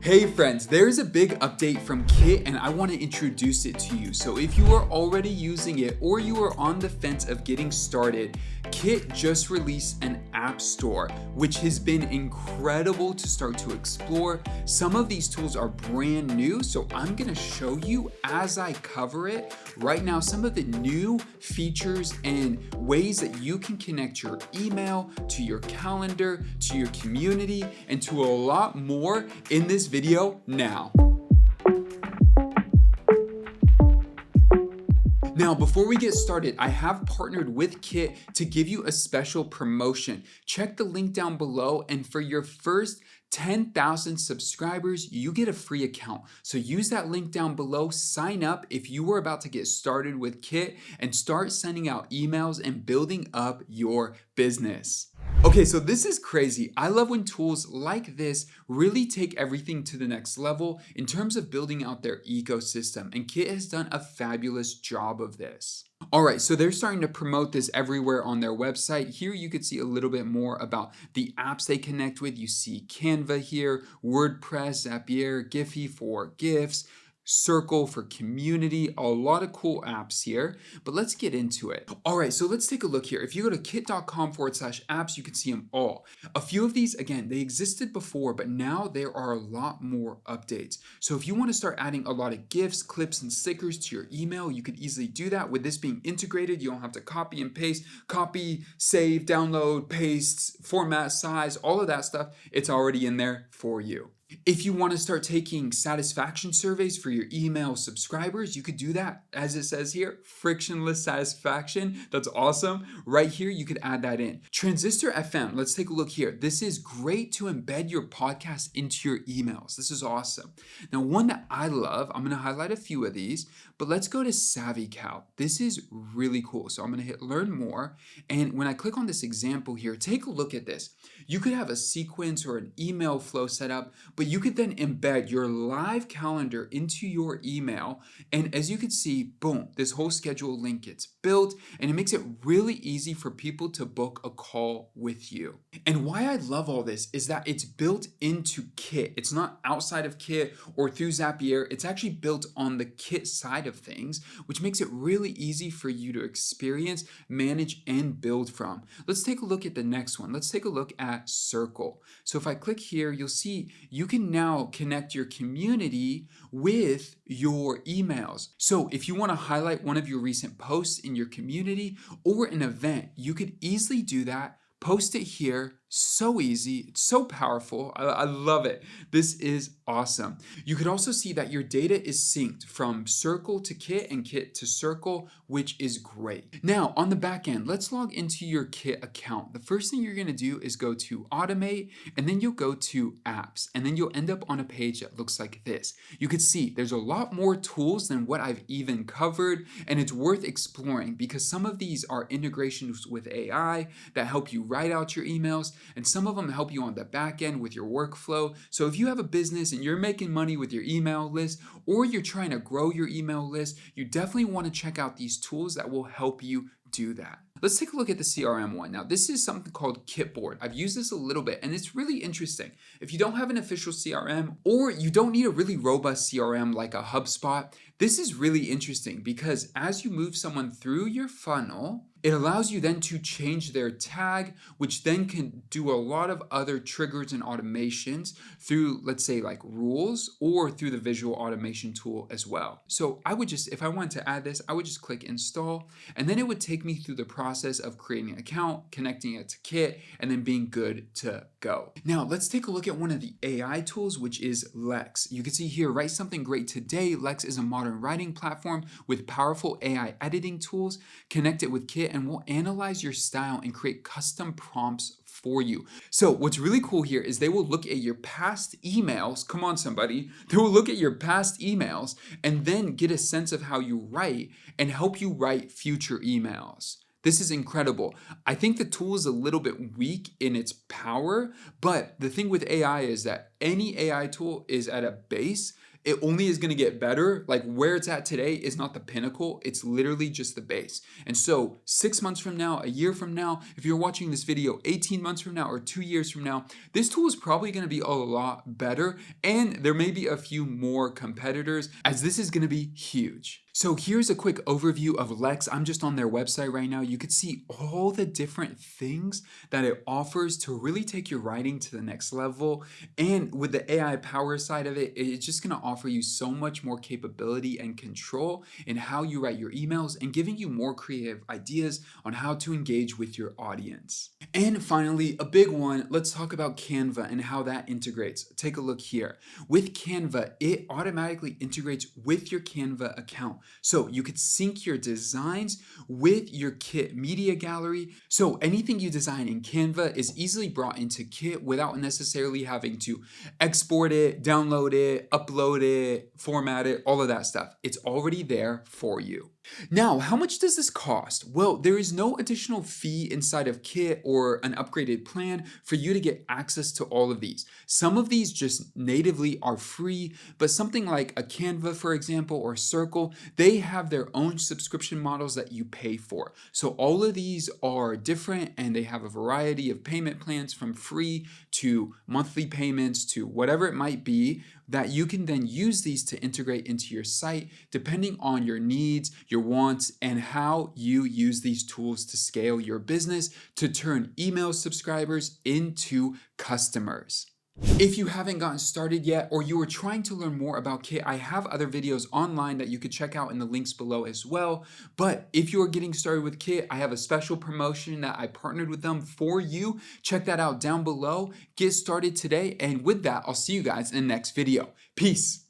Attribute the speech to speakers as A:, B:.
A: Hey friends, there's a big update from Kit and I want to introduce it to you. So if you are already using it or you are on the fence of getting started, Kit just released an app store, which has been incredible to start to explore. Some of these tools are brand new, so I'm going to show you as I cover it right now some of the new features and ways that you can connect your email to your calendar, to your community, and to a lot more in this video now. Now, before we get started, I have partnered with Kit to give you a special promotion. Check the link down below, and for your first 10,000 subscribers, you get a free account. So use that link down below, sign up if you are about to get started with Kit, and start sending out emails and building up your business. Okay, so this is crazy. I love when tools like this really take everything to the next level in terms of building out their ecosystem, and Kit has done a fabulous job of this. All right, so they're starting to promote this everywhere on their website. Here you could see a little bit more about the apps they connect with. You see Canva here, WordPress, Zapier, Giphy for GIFs, Circle for community, a lot of cool apps here, but let's get into it. All right, so let's take a look here. If you go to kit.com/apps, you can see them all. A few of these, again, they existed before, but now there are a lot more updates. So if you want to start adding a lot of GIFs, clips, and stickers to your email, you could easily do that. With this being integrated, you don't have to copy and paste, copy, save, download, paste, format, size, all of that stuff. It's already in there for you. If you want to start taking satisfaction surveys for your email subscribers, you could do that. As it says here, frictionless satisfaction. That's awesome. Right here, you could add that in. Transistor FM, let's take a look here. This is great to embed your podcast into your emails. This is awesome. Now, one that I love, I'm going to highlight a few of these, but let's go to SavvyCal. This is really cool. So I'm going to hit learn more. And when I click on this example here, take a look at this. You could have a sequence or an email flow set up, but you could then embed your live calendar into your email. And as you can see, boom, this whole schedule link gets built, and it makes it really easy for people to book a call with you. And why I love all this is that it's built into Kit. It's not outside of Kit or through Zapier. It's actually built on the Kit side of things, which makes it really easy for you to experience, manage, and build from. Let's take a look at the next one. Let's take a look at Circle. So if I click here, you'll see you can now connect your community with your emails. So if you want to highlight one of your recent posts in your community or an event, you could easily do that. Post it here. So easy. It's so powerful. I love it. This is awesome. You could also see that your data is synced from Circle to Kit and Kit to Circle, which is great. Now, on the back end, let's log into your Kit account. The first thing you're going to do is go to Automate, and then you'll go to Apps, and then you'll end up on a page that looks like this. You can see there's a lot more tools than what I've even covered, and it's worth exploring because some of these are integrations with AI that help you write out your emails, and some of them help you on the back end with your workflow. So if you have a business and you're making money with your email list, or you're trying to grow your email list, you definitely want to check out these tools that will help you do that. Let's take a look at the CRM one. Now, this is something called Kitboard. I've used this a little bit, and it's really interesting. If you don't have an official CRM, or you don't need a really robust CRM like a HubSpot, this is really interesting because as you move someone through your funnel, it allows you then to change their tag, which then can do a lot of other triggers and automations through, let's say, like rules or through the visual automation tool as well. So I would just, if I wanted to add this, I would just click install, and then it would take me through the process of creating an account, connecting it to Kit, and then being good to go. Now, let's take a look at one of the AI tools, which is Lex. You can see here, write something great today. Lex is a modern writing platform with powerful AI editing tools. Connect it with Kit, and we'll analyze your style and create custom prompts for you. So what's really cool here is they will look at your past emails. Come on, somebody. They will look at your past emails and then get a sense of how you write and help you write future emails. This is incredible. I think the tool is a little bit weak in its power, but the thing with AI is that any AI tool is at a base. It only is going to get better. Like where it's at today is not the pinnacle. It's literally just the base. And so 6 months from now, a year from now, if you're watching this video 18 months from now or 2 years from now, this tool is probably going to be a lot better. And there may be a few more competitors as this is going to be huge. So here's a quick overview of Lex. I'm just on their website right now. You could see all the different things that it offers to really take your writing to the next level. And with the AI power side of it, it's just going to offer you so much more capability and control in how you write your emails and giving you more creative ideas on how to engage with your audience. And finally, a big one, let's talk about Canva and how that integrates. Take a look here. With Canva, it automatically integrates with your Canva account. So you could sync your designs with your Kit media gallery. So anything you design in Canva is easily brought into Kit without necessarily having to export it, download it, upload it, format it, all of that stuff. It's already there for you. Now, how much does this cost? Well, there is no additional fee inside of Kit or an upgraded plan for you to get access to all of these. Some of these just natively are free, but something like a Canva, for example, or Circle, they have their own subscription models that you pay for. So all of these are different and they have a variety of payment plans from free to monthly payments to whatever it might be that you can then use these to integrate into your site depending on your needs, your wants, and how you use these tools to scale your business to turn email subscribers into customers. If you haven't gotten started yet or you are trying to learn more about Kit, I have other videos online that you could check out in the links below as well. But if you are getting started with Kit, I have a special promotion that I partnered with them for you. Check that out down below. Get started today. And with that, I'll see you guys in the next video. Peace.